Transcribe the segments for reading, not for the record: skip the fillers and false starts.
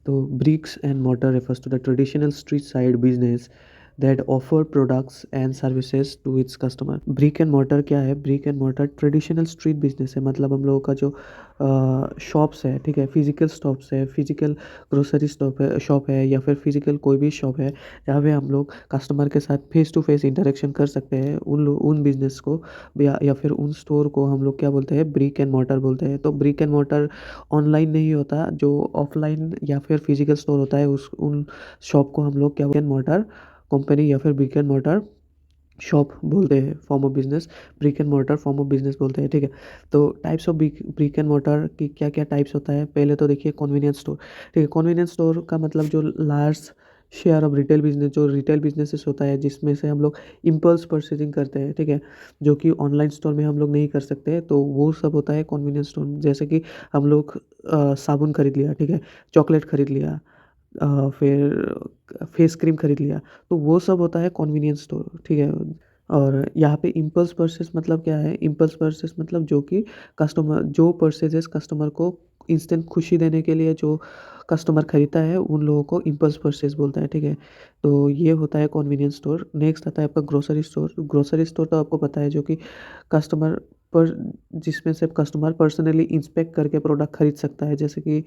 तो bricks and mortar refers to the traditional street side business that offer products and services to its customer. Brick and mortar क्या है? Brick and mortar traditional street business है, मतलब हम लोगों का जो शॉप्स है, ठीक है, फिजिकल शॉप्स है, फिजिकल ग्रोसरी शॉप है या फिर फिजिकल कोई भी शॉप है जहाँ पे हम लोग कस्टमर के साथ फेस टू फेस इंटरेक्शन कर सकते हैं, उन बिजनेस को या फिर उन स्टोर को हम लोग क्या बोलते हैं? ब्रिक एंड mortar बोलते हैं। तो ब्रिक एंड mortar ऑनलाइन नहीं होता, जो ऑफलाइन या फिर फिजिकल स्टोर होता है उस उन शॉप को हम लोग क्या एंड mortar कंपनी या फिर ब्रिक एंड mortar शॉप बोलते हैं, form of business. Brick and mortar form of business बोलते हैं, ठीक है। तो types of brick and mortar की क्या क्या टाइप्स होता है? पहले तो देखिए कन्वीनियंस स्टोर, ठीक है। कन्वीनियंस स्टोर का मतलब जो large share of retail business, जो रिटेल बिजनेसेस होता है जिसमें से हम लोग इम्पल्स परचेजिंग करते हैं, ठीक है, जो कि ऑनलाइन स्टोर में हम लोग नहीं कर सकते, तो वो सब होता है कन्वीनियंस स्टोर। जैसे कि हम लोग साबुन खरीद लिया, ठीक है, चॉकलेट खरीद लिया, फिर फेस क्रीम खरीद लिया, तो वो सब होता है कन्वीनियंस स्टोर, ठीक है। और यहाँ पे इम्पल्स परचेस मतलब क्या है? इम्पल्स परचेस मतलब जो कि कस्टमर जो परचेजेस कस्टमर को इंस्टेंट खुशी देने के लिए जो कस्टमर खरीदता है उन लोगों को इम्पल्स परचेस बोलता है, ठीक है। तो ये होता है कन्वीनियंस स्टोर। नेक्स्ट आता है आपका ग्रोसरी स्टोर। ग्रोसरी स्टोर तो आपको पता है, जो कि कस्टमर पर जिसमें से कस्टमर पर्सनली इंस्पेक्ट करके प्रोडक्ट खरीद सकता है, जैसे कि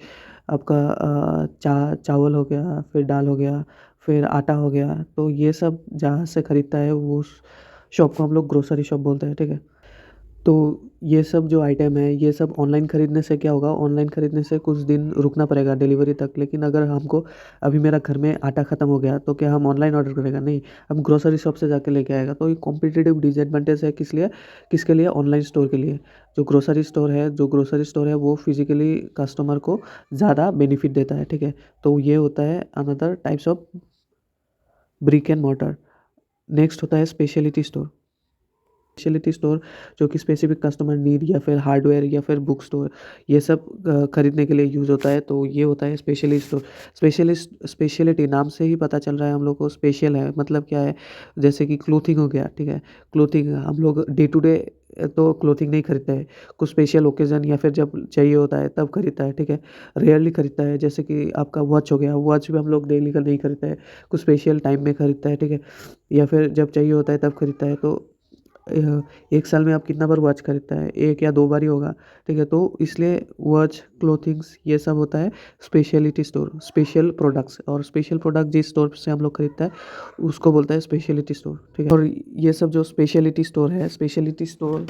आपका चावल हो गया, फिर दाल हो गया, फिर आटा हो गया, तो ये सब जहाँ से खरीदता है वो उस शॉप को हम लोग ग्रोसरी शॉप बोलते हैं, ठीक है। तो ये सब जो आइटम है, ये सब ऑनलाइन खरीदने से क्या होगा? ऑनलाइन खरीदने से कुछ दिन रुकना पड़ेगा डिलीवरी तक, लेकिन अगर हमको अभी मेरा घर में आटा ख़त्म हो गया तो क्या हम ऑनलाइन ऑर्डर करेगा? नहीं, हम ग्रोसरी शॉप से जाके लेके आएगा। तो ये कॉम्पिटिटिव डिसएडवांटेज है किस लिए? किसके लिए? ऑनलाइन स्टोर के लिए। जो ग्रोसरी स्टोर है वो फिजिकली कस्टमर को ज़्यादा बेनिफिट देता है, ठीक है। तो ये होता है another types of brick and mortar। Next होता है स्पेशलिटी स्टोर। स्पेशलिटी स्टोर जो कि स्पेसिफिक कस्टमर नीड या फिर हार्डवेयर या फिर बुक स्टोर, ये सब खरीदने के लिए यूज़ होता है, तो ये होता है स्पेशलिस्ट स्टोर। स्पेशलिटी नाम से ही पता चल रहा है हम लोग को, स्पेशल है मतलब क्या है? जैसे कि क्लोथिंग हो गया, ठीक है। क्लोथिंग हम लोग डे टू डे तो क्लोथिंग नहीं खरीदते हैं, कुछ स्पेशल ओकेज़न या फिर जब चाहिए होता है तब खरीदता है, ठीक है। रेयरली खरीदता है, जैसे कि आपका वॉच हो गया, वॉच भी हम लोग डेली का नहीं खरीदते हैं, कुछ स्पेशल टाइम में खरीदता है, ठीक है, या फिर जब चाहिए होता है तब खरीदता है। तो एक साल में आप कितना बार वॉच खरीदता है? एक या दो बार ही होगा, ठीक है। तो इसलिए वॉच, क्लोथिंग्स ये सब होता है स्पेशलिटी स्टोर, स्पेशल प्रोडक्ट्स। और स्पेशल प्रोडक्ट जिस स्टोर से हम लोग खरीदता है उसको बोलता है स्पेशलिटी स्टोर, ठीक है। और ये सब जो स्पेशलिटी स्टोर है, स्पेशलिटी स्टोर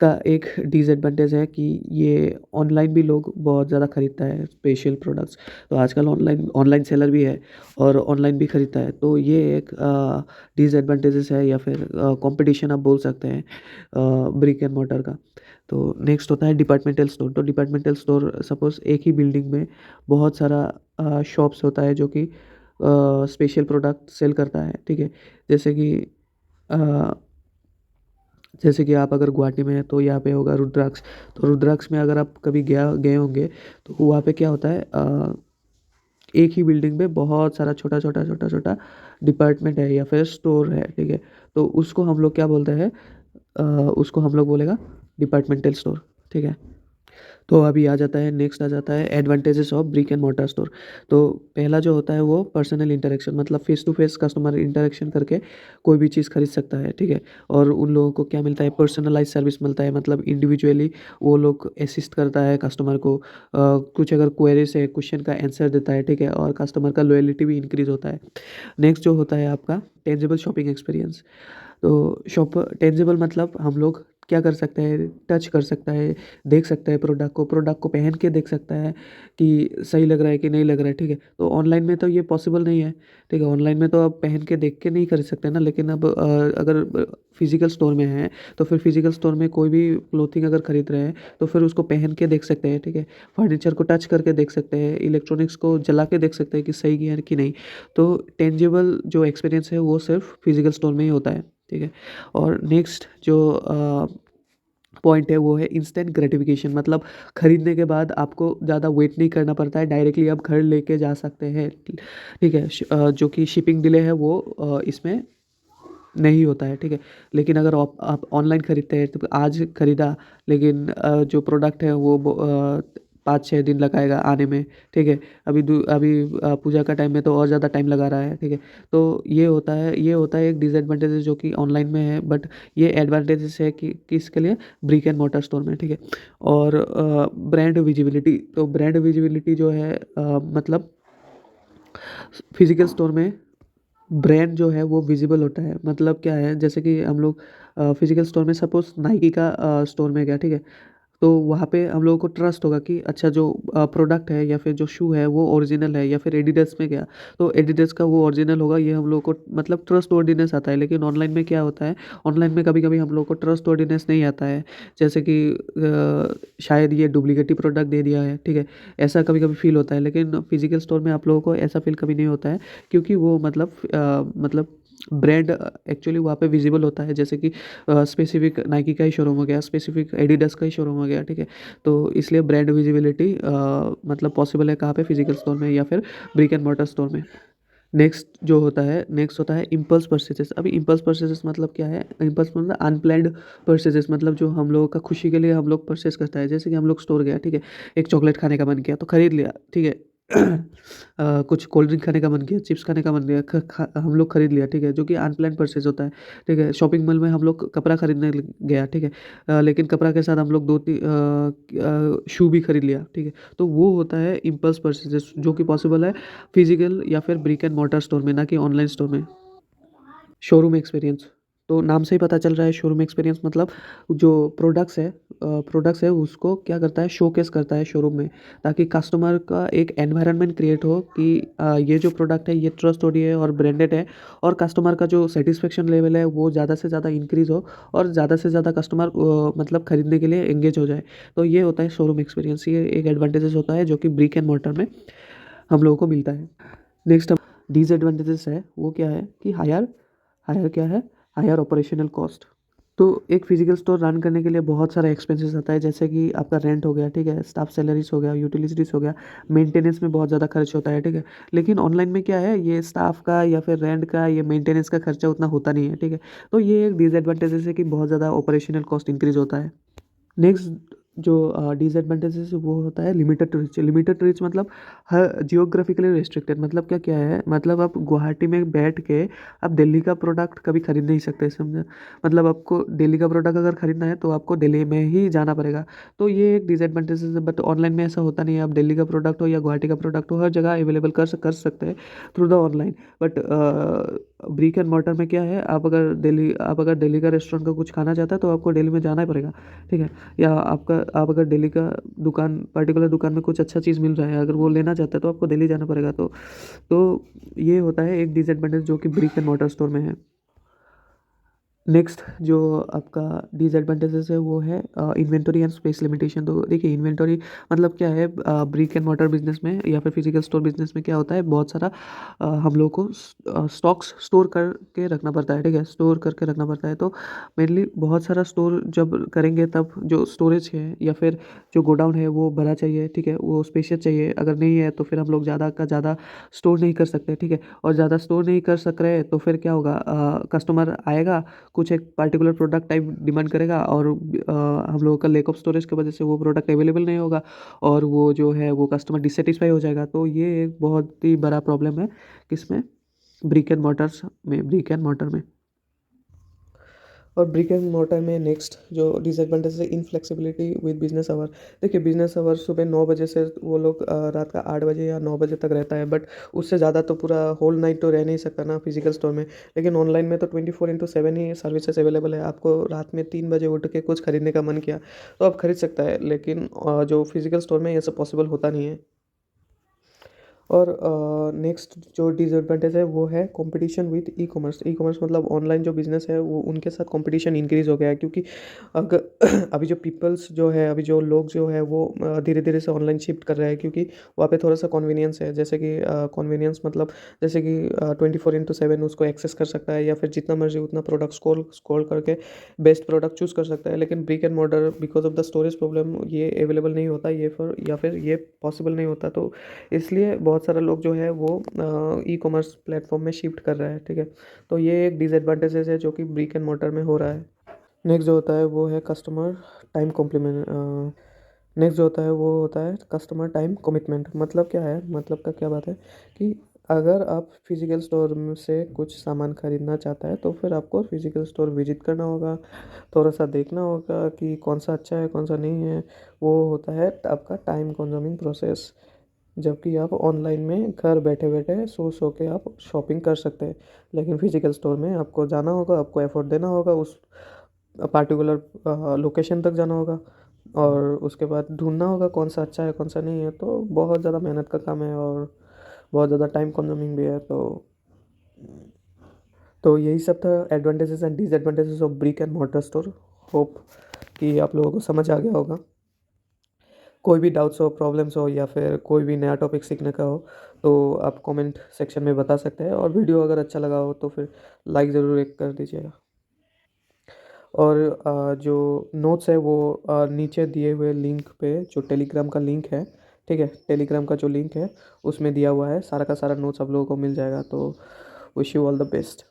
का एक डिसएडवांटेज है कि ये ऑनलाइन भी लोग बहुत ज़्यादा खरीदता है स्पेशल प्रोडक्ट्स। तो आजकल ऑनलाइन ऑनलाइन सेलर भी है और ऑनलाइन भी खरीदता है, तो ये एक डिसएडवांटेजेस है या फिर कंपटीशन आप बोल सकते हैं ब्रिक एंड mortar का। तो नेक्स्ट होता है डिपार्टमेंटल स्टोर। तो डिपार्टमेंटल स्टोर सपोज़ एक ही बिल्डिंग में बहुत सारा शॉप्स होता है जो कि स्पेशल प्रोडक्ट सेल करता है, ठीक है। जैसे कि अ, जैसे कि आप अगर गुवाहाटी में हैं तो यहाँ पे होगा रुद्राक्ष। तो रुद्राक्ष में अगर आप कभी गए होंगे तो वहाँ पे क्या होता है, एक ही बिल्डिंग में बहुत सारा छोटा छोटा डिपार्टमेंट है या फिर स्टोर है, ठीक है। तो उसको हम लोग क्या बोलते हैं? अ, उसको हम लोग बोलेगा डिपार्टमेंटल स्टोर, ठीक है। तो अभी आ जाता है, नेक्स्ट आ जाता है advantages of brick and mortar store. तो पहला जो होता है वो पर्सनल इंटरेक्शन, मतलब face to face customer interaction करके कोई भी चीज़ खरीद सकता है, ठीक है। और उन लोगों को क्या मिलता है? पर्सनलाइज सर्विस मिलता है, मतलब इंडिविजुअली वो लोग असिस्ट करता है कस्टमर को, कुछ अगर क्वेरीज है क्वेश्चन का आंसर देता है, ठीक है, और कस्टमर का लॉयल्टी भी इंक्रीज होता है। नेक्स्ट जो होता है आपका टेंजिबल शॉपिंग एक्सपीरियंस। तो शॉप टेंजिबल मतलब हम लोग क्या कर सकते हैं? टच कर सकता है, देख सकता है प्रोडक्ट को पहन के देख सकता है कि सही लग रहा है कि नहीं लग रहा है, ठीक है। तो ऑनलाइन में तो ये पॉसिबल नहीं है, ठीक है। ऑनलाइन में तो आप पहन के देख के नहीं खरीद सकते ना, लेकिन अब अगर फिजिकल स्टोर में है तो फिर फिजिकल स्टोर में कोई भी क्लोथिंग अगर खरीद रहे हैं तो फिर उसको पहन के देख सकते हैं, ठीक है। फर्नीचर को टच करके देख सकते हैं, इलेक्ट्रॉनिक्स को जला के देख सकते हैं कि सही है कि नहीं। तो टेंजिबल जो एक्सपीरियंस है वो सिर्फ फिजिकल स्टोर में ही होता है, ठीक है। और नेक्स्ट जो पॉइंट है वो है इंस्टेंट ग्रेटिफिकेशन, मतलब खरीदने के बाद आपको ज़्यादा वेट नहीं करना पड़ता है, डायरेक्टली आप घर लेके जा सकते हैं, ठीक है। जो कि शिपिंग डिले है वो इसमें नहीं होता है, ठीक है। लेकिन अगर आप ऑनलाइन खरीदते हैं तो आज खरीदा, लेकिन जो प्रोडक्ट है वो 5-6 दिन लगाएगा आने में, ठीक है। अभी पूजा का टाइम में तो और ज़्यादा टाइम लगा रहा है, ठीक है। तो ये होता है एक डिसएडवांटेजेस जो कि ऑनलाइन में है, बट ये एडवांटेजेस है कि किसके लिए, ब्रिक एंड मोर्टर स्टोर में, ठीक है। और ब्रांड विजिबिलिटी, तो ब्रांड विजिबिलिटी जो है मतलब फिजिकल स्टोर में ब्रांड जो है वो विजिबल होता है। मतलब क्या है, जैसे कि हम लोग फिजिकल स्टोर में सपोज नाइकी का स्टोर में गया, ठीक है। तो वहाँ पे हम लोगों को ट्रस्ट होगा कि अच्छा जो प्रोडक्ट है या फिर जो शू है वो ओरिजिनल है, या फिर एडिडास में गया तो एडिडास का वो ओरिजिनल होगा, ये हम लोग को मतलब ट्रस्ट वर्दीनेस आता है। लेकिन ऑनलाइन में क्या होता है, ऑनलाइन में कभी कभी हम लोग को ट्रस्ट वर्दीनेस नहीं आता है, जैसे कि शायद ये डुप्लीकेट ही प्रोडक्ट दे दिया है, ठीक है। ऐसा कभी कभी फील होता है, लेकिन फिजिकल स्टोर में आप लोगों को ऐसा फील कभी नहीं होता है, क्योंकि वो मतलब ब्रांड एक्चुअली वहाँ पे विजिबल होता है। जैसे कि स्पेसिफिक नाइकी का ही शोरूम हो गया, स्पेसिफिक एडिडास का ही शोरूम हो गया, ठीक है। तो इसलिए ब्रांड विजिबिलिटी मतलब पॉसिबल है कहाँ पे, फिजिकल स्टोर में या फिर ब्रिक एंड मोर्टर स्टोर में। नेक्स्ट होता है इम्पल्स परचेजेस। अभी इम्पल्स परचेजेस मतलब क्या है, इम्पल्स मतलब अनप्लान्ड परचेजेस, मतलब जो हम लोगों का खुशी के लिए हम लोग परचेस करता है। जैसे कि हम लोग स्टोर गया, ठीक है, एक चॉकलेट खाने का मन किया तो खरीद लिया, ठीक है। कुछ कोल्ड ड्रिंक खाने का मन किया, चिप्स खाने का मन किया, हम लोग खरीद लिया, ठीक है, जो कि अनप्लान्ड परचेज होता है, ठीक है। शॉपिंग मॉल में हम लोग कपड़ा खरीदने गया, ठीक है। लेकिन कपड़ा के साथ हम लोग दो तीन शू भी खरीद लिया, ठीक है। तो वो होता है इम्पल्स परचेजेस, जो कि पॉसिबल है फिजिकल या फिर ब्रिक एंड मोर्टर स्टोर में, ना कि ऑनलाइन स्टोर में। शोरूम एक्सपीरियंस, तो नाम से ही पता चल रहा है शोरूम एक्सपीरियंस मतलब जो प्रोडक्ट्स है उसको क्या करता है, शोकेस करता है शोरूम में, ताकि कस्टमर का एक एनवायरनमेंट क्रिएट हो कि ये जो प्रोडक्ट है ये ट्रस्टवर्दी है और ब्रांडेड है, और कस्टमर का जो सेटिस्फेक्शन लेवल है वो ज़्यादा से ज़्यादा इंक्रीज़ हो, और ज़्यादा से ज़्यादा कस्टमर मतलब खरीदने के लिए एंगेज हो जाए। तो ये होता है शोरूम एक्सपीरियंस, ये एक एडवांटेजेस होता है जो कि ब्रिक एंड मोर्टर में हम लोगों को मिलता है। नेक्स्ट हम डिसएडवांटेजेस है, वो क्या है कि हायर हायर क्या है, हायर ऑपरेशनल कॉस्ट। तो एक फिजिकल स्टोर रन करने के लिए बहुत सारा एक्सपेंसेस आता है, जैसे कि आपका रेंट हो गया, ठीक है, स्टाफ सैलरीज हो गया, यूटिलिटीज हो गया, मेंटेनेंस में बहुत ज़्यादा खर्च होता है, ठीक है। लेकिन ऑनलाइन में क्या है, ये स्टाफ का या फिर रेंट का, ये मेंटेनेंस का खर्चा उतना होता नहीं है, ठीक है। तो ये एक डिसएडवांटेजेस है कि बहुत ज़्यादा ऑपरेशनल कॉस्ट इंक्रीज होता है। नेक्स्ट जो डिसएडवांटेजेस वो होता है लिमिटेड रीच मतलब हर जियोग्राफिकली रेस्ट्रिक्टेड। मतलब क्या क्या है, मतलब आप गुवाहाटी में बैठ के आप दिल्ली का प्रोडक्ट कभी खरीद नहीं सकते, समझे। मतलब आपको दिल्ली का प्रोडक्ट अगर खरीदना है तो आपको दिल्ली में ही जाना पड़ेगा। तो ये एक डिसएडवांटेजेस है, बट ऑनलाइन में ऐसा होता नहीं है। आप दिल्ली का प्रोडक्ट हो या गुवाहाटी का प्रोडक्ट हो, हर जगह अवेलेबल कर सकते हैं through the online. But brick and mortar में क्या है, आप अगर दिल्ली का रेस्टोरेंट का कुछ खाना चाहता है तो आपको दिल्ली में जाना ही पड़ेगा, ठीक है। या आप अगर दिल्ली का पर्टिकुलर दुकान में कुछ अच्छा चीज़ मिल रहा है, अगर वो लेना चाहता है तो आपको दिल्ली जाना पड़ेगा। तो ये होता है एक डिसएडवांटेज जो कि ब्रिक एंड मोर्टर स्टोर में है। नेक्स्ट जो आपका डिसएडवांटेजेस है वो है इन्वेंटरी एंड स्पेस लिमिटेशन। तो देखिए इन्वेंटरी मतलब क्या है, ब्रिक एंड मोर्टर बिजनेस में या फिर फिजिकल स्टोर बिजनेस में क्या होता है, बहुत सारा हम लोग को स्टॉक्स स्टोर करके रखना पड़ता है, ठीक है, स्टोर करके रखना पड़ता है। तो मेनली बहुत सारा स्टोर जब करेंगे तब जो स्टोरेज है या फिर जो गोडाउन है वो बड़ा चाहिए, ठीक है, वो स्पेशियस चाहिए। अगर नहीं है तो फिर हम लोग ज़्यादा का ज़्यादा स्टोर नहीं कर सकते, ठीक है। और ज़्यादा स्टोर नहीं कर सक रहे तो फिर क्या होगा, कस्टमर आएगा, कुछ एक पार्टिकुलर प्रोडक्ट टाइप डिमांड करेगा, और हम लोगों का लैक ऑफ स्टोरेज की वजह से वो प्रोडक्ट अवेलेबल नहीं होगा, और वो जो है वो कस्टमर डिससेटिस्फाई हो जाएगा। तो ये एक बहुत ही बड़ा प्रॉब्लम है किसमें, ब्रिक एंड मोर्टर में। और ब्रिक एंड मोर्टर में नेक्स्ट जो डिसएडवांटेज है, इनफ्लेक्सिबिलिटी विद बिजनेस आवर। देखिए बिजनेस आवर सुबह 9 बजे से वो लोग रात का 8 बजे या 9 बजे तक रहता है, बट उससे ज़्यादा तो पूरा होल नाइट तो रह नहीं सकता ना फिजिकल स्टोर में। लेकिन ऑनलाइन में तो 24/7 ही सर्विसेज अवेलेबल है। आपको रात में 3 बजे उठ के कुछ खरीदने का मन किया तो आप खरीद सकता है, लेकिन जो फिजिकल स्टोर में ये सब पॉसिबल होता नहीं है। और नेक्स्ट जो डिसएडवांटेज है वो है competition with e commerce. E commerce मतलब ऑनलाइन जो बिज़नेस है वो उनके साथ कंपटीशन इंक्रीज़ हो गया है, क्योंकि अगर अभी जो पीपल्स जो है, अभी जो लोग जो है वो धीरे धीरे से ऑनलाइन शिफ्ट कर रहे हैं, क्योंकि वहाँ पे थोड़ा सा कन्वीनियंस है। जैसे कि कन्वीनियंस मतलब जैसे कि 24/7 उसको एक्सेस कर सकता है, या फिर जितना मर्जी उतना प्रोडक्ट स्क्रॉल करके बेस्ट प्रोडक्ट चूज़ कर सकता है। लेकिन brick and mortar because of the storage problem ये अवेलेबल नहीं होता, ये फिर या फिर ये पॉसिबल नहीं होता। तो इसलिए बहुत सारा लोग जो है वो ई कॉमर्स प्लेटफॉर्म में शिफ्ट कर रहा है, ठीक है। तो ये एक डिसएडवांटेजेस है जो कि ब्रिक एंड मोर्टर में हो रहा है। नेक्स्ट जो होता है वो है कस्टमर टाइम कॉम्प्लीमेंट नेक्स्ट जो होता है वो होता है कस्टमर टाइम कमिटमेंट। मतलब क्या है, मतलब का क्या बात है कि अगर आप फिजिकल स्टोर में से कुछ सामान खरीदना चाहता है तो फिर आपको फिजिकल स्टोर विजिट करना होगा, थोड़ा सा देखना होगा कि कौन सा अच्छा है कौन सा नहीं है। वो होता है आपका टाइम कंज्यूमिंग प्रोसेस। जबकि आप ऑनलाइन में घर बैठे बैठे सो के आप शॉपिंग कर सकते हैं, लेकिन फिजिकल स्टोर में आपको जाना होगा, आपको एफर्ट देना होगा, उस पार्टिकुलर लोकेशन तक जाना होगा और उसके बाद ढूंढना होगा कौन सा अच्छा है कौन सा नहीं है। तो बहुत ज़्यादा मेहनत का काम है और बहुत ज़्यादा टाइम कंज्यूमिंग भी है। तो यही सब था advantages and disadvantages of brick and mortar store. Hope कि आप लोगों को समझ आ गया होगा। कोई भी डाउट्स हो, प्रॉब्लम्स हो या फिर कोई भी नया टॉपिक सीखने का हो तो आप कमेंट सेक्शन में बता सकते हैं। और वीडियो अगर अच्छा लगा हो तो फिर लाइक ज़रूर एक कर दीजिएगा। और जो नोट्स है वो नीचे दिए हुए लिंक पे, जो टेलीग्राम का लिंक है, ठीक है, टेलीग्राम का जो लिंक है उसमें दिया हुआ है, सारा का सारा नोट्स आप लोगों को मिल जाएगा। तो wish you all the best.